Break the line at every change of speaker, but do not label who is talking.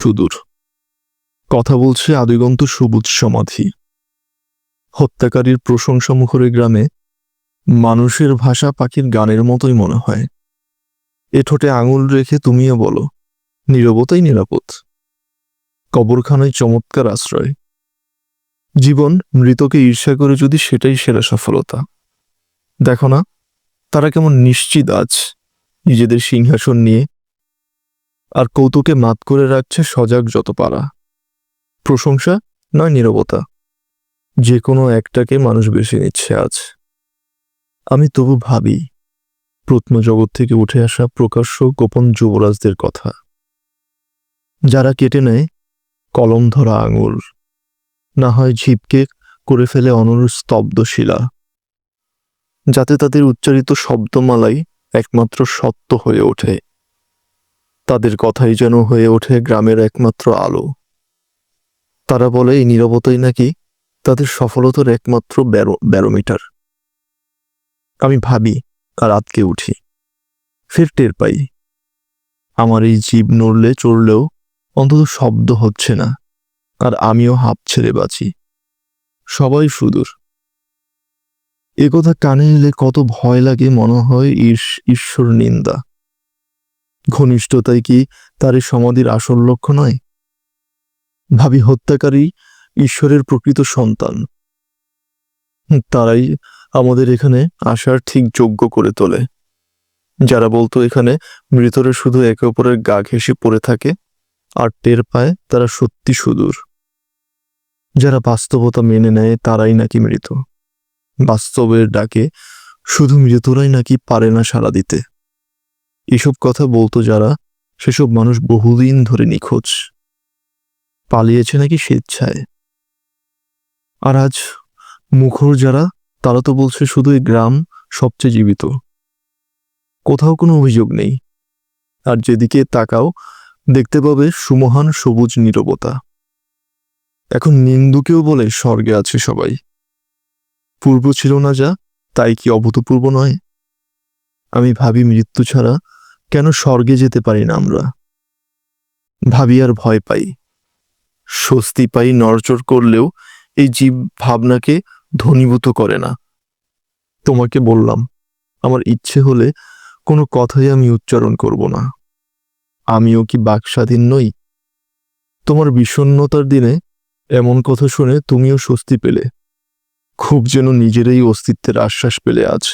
সুদূর কথা বলছে আদিগন্ত সবুজ সমাধি। হত্যাকারীর প্রশংসামুখর এই গ্রামে মানুষের ভাষা পাখির গানের মতোই মনে হয়। এ ঠোঁটে আঙুল রেখে তুমিও বলো, নীরবতাই নিরাপদ। কবরখানায় চমৎকার আশ্রয়। জীবন মৃতকে ঈর্ষা করে যদি সেটাই সেরা সফলতা। দেখো না, তারা কেমন নিশ্চিত আজ নিজেদের সিংহাসন নিয়ে, আর কৌতুকে মাত করে রাখছে সজাগ যত পারা। প্রশংসা নয় নীরবতা, যে কোনো একটাকে মানুষ বেছে নিচ্ছে আজ। আমি তবু ভাবি প্রত্নজগৎ থেকে উঠে আসা প্রকাশ্য গোপন যুবরাজদের কথা, যারা কেটে নেয় কলম ধরা আঙুল, না হয় ঝিপকে করে ফেলে অনুর স্তব্ধ শিলা, যাতে তাদের উচ্চারিত শব্দমালাই একমাত্র সত্য হয়ে ওঠে। তাদের কথাই যেন হয়ে ওঠে গ্রামের একমাত্র আলো। তারা বলে এই নীরবতাই নাকি তাদের সফলতার একমাত্র ব্যারোমিটার। আমি ভাবি আর আতকে উঠি, ফের টের পাই আমার এই জীব নড়লে চড়লেও অন্তত শব্দ হচ্ছে না, আর আমিও হাঁপ ছেড়ে বাঁচি। সবাই সুদূর। একথা কানে এলে কত ভয় লাগে, মনে হয় ঈশ্বর নিন্দা। ঘনিষ্ঠতাই কি তার এই সমাধির আসল লক্ষ্য নয়? ভাবি হত্যাকারী ঈশ্বরের প্রকৃত সন্তান। তারাই আমাদের এখানে আসার ঠিক যোগ্য করে তোলে। যারা বলতো এখানে মৃতরা শুধু একে অপরের গা ঘেঁষে পড়ে থাকে, আর টের পায় তারা সত্যি সুদূর। যারা বাস্তবতা মেনে নেয় তারাই নাকি মৃত। বাস্তবের ডাকে শুধু মৃতরাই নাকি পারে না সাড়া দিতে। এসব কথা বলতো যারা, সেসব মানুষ বহুদিন ধরে নিখোঁজ, পালিয়েছে নাকি স্বেচ্ছায়। আর আজ মুখর যারা, তারা তো বলছে শুধু এই গ্রাম সবচেয়ে জীবিত। কোথাও কোনো অভিযোগ নেই, আর যেদিকে তাকাও দেখতে পাবে সুমহান সবুজ নীরবতা। এখন নিন্দুকেও বলে স্বর্গে আছে সবাই। পূর্ব ছিল না যা, তাই কি অভূতপূর্ব নয়? আমি ভাবি মৃত্যু ছাড়া কেন স্বর্গে যেতে পারি না আমরা। ভাবি আর ভয় পাই, স্বস্তি পাই নড়চড় করলেও এই জীব ভাবনাকে ঘনীভূত করে না। তোমাকে বললাম, আমার ইচ্ছে হলে কোনো কথাই আমি উচ্চারণ করব না। আমিও কি বাকস্বাধীন নই? তোমার বিষণ্ণতার দিনে এমন কথা শুনে তুমিও স্বস্তি পেলে, খুব যেন নিজেরই অস্তিত্বের আশ্বাস পেলে আজ।